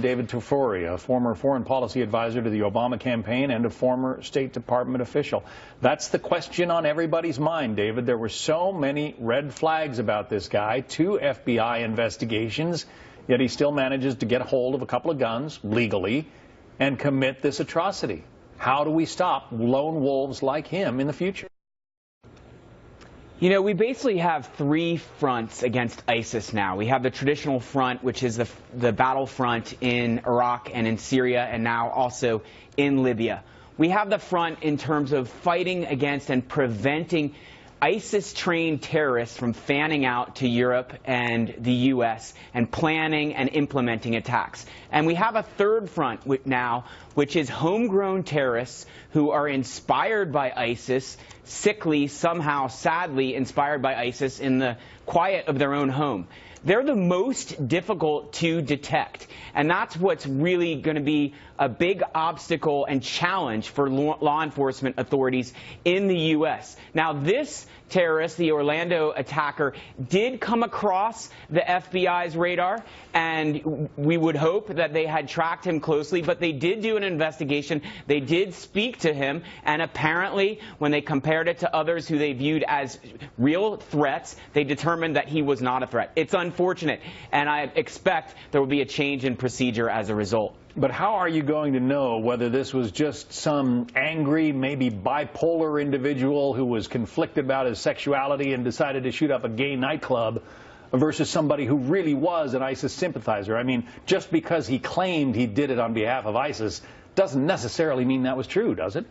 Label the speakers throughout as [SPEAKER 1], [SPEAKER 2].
[SPEAKER 1] David Tafuri, a former foreign policy advisor to the Obama campaign and a former State Department official. That's the question on everybody's mind, David. There were so many red flags about this guy, 2 FBI investigations, yet he still manages to get hold of a couple of guns legally and commit this atrocity. How do we stop lone wolves like him in the future?
[SPEAKER 2] You know, we basically have 3 fronts against ISIS now. We have the traditional front, which is the battlefront in Iraq and in Syria, and now also in Libya. We have the front in terms of fighting against and preventing ISIS-trained terrorists from fanning out to Europe and the U.S. and planning and implementing attacks. And we have a third front now, which is homegrown terrorists who are inspired by ISIS, sickly, somehow, sadly inspired by ISIS in the quiet of their own home. They're the most difficult to detect, and that's what's really going to be a big obstacle and challenge for law enforcement authorities in the U.S. Now, this terrorist, the Orlando attacker, did come across the FBI's radar, and we would hope that they had tracked him closely, but they did do an investigation. They did speak to him, and apparently, when they compared it to others who they viewed as real threats, they determined that he was not a threat. It's unfortunate, and I expect there will be a change in procedure as a result.
[SPEAKER 1] But how are you going to know whether this was just some angry, maybe bipolar individual who was conflicted about his sexuality and decided to shoot up a gay nightclub versus somebody who really was an ISIS sympathizer? I mean, just because he claimed he did it on behalf of ISIS doesn't necessarily mean that was true, does it?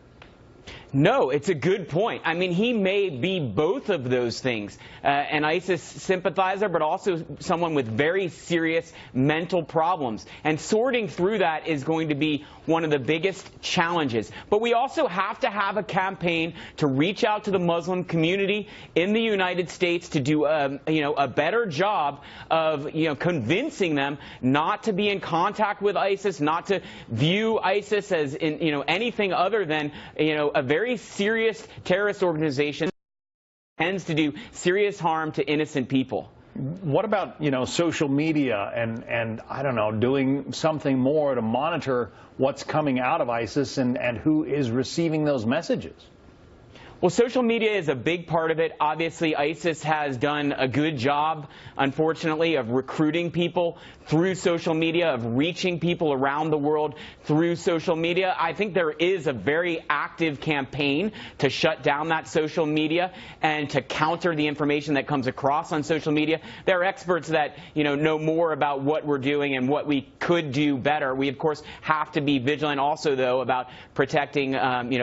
[SPEAKER 2] No, it's a good point. I mean, he may be both of those things, an ISIS sympathizer, but also someone with very serious mental problems. And sorting through that is going to be one of the biggest challenges. But we also have to have a campaign to reach out to the Muslim community in the United States to do a better job of convincing them not to be in contact with ISIS, not to view ISIS as anything other than a very serious terrorist organization that tends to do serious harm to innocent people.
[SPEAKER 1] What about, social media and I don't know, doing something more to monitor what's coming out of ISIS and who is receiving those messages?
[SPEAKER 2] Well, social media is a big part of it. Obviously, ISIS has done a good job, unfortunately, of recruiting people through social media, of reaching people around the world through social media. I think there is a very active campaign to shut down that social media and to counter the information that comes across on social media. There are experts that, know more about what we're doing and what we could do better. We, of course, have to be vigilant also, though, about protecting,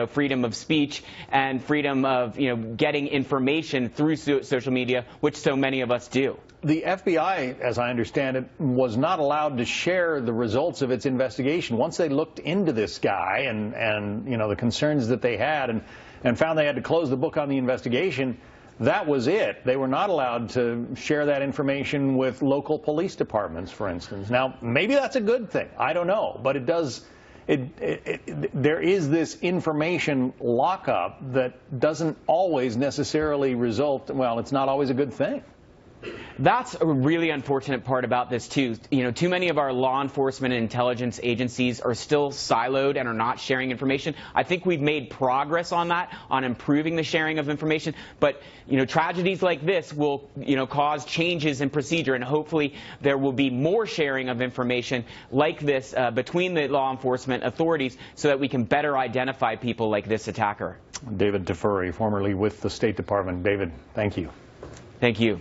[SPEAKER 2] freedom of speech and freedom of getting information through social media, which so many of us do.
[SPEAKER 1] The FBI, as I understand it, was not allowed to share the results of its investigation. Once they looked into this guy and the concerns that they had and found they had to close the book on the investigation, that was it. They were not allowed to share that information with local police departments, for instance. Now, maybe that's a good thing. I don't know, but it does. There is this information lockup that doesn't always necessarily result, well, it's not always a good thing.
[SPEAKER 2] That's a really unfortunate part about this, too. Too many of our law enforcement and intelligence agencies are still siloed and are not sharing information. I think we've made progress on that, on improving the sharing of information. But, tragedies like this will, cause changes in procedure, and hopefully there will be more sharing of information like this between the law enforcement authorities so that we can better identify people like this attacker.
[SPEAKER 1] David Tafuri, formerly with the State Department. David, thank you.
[SPEAKER 2] Thank you.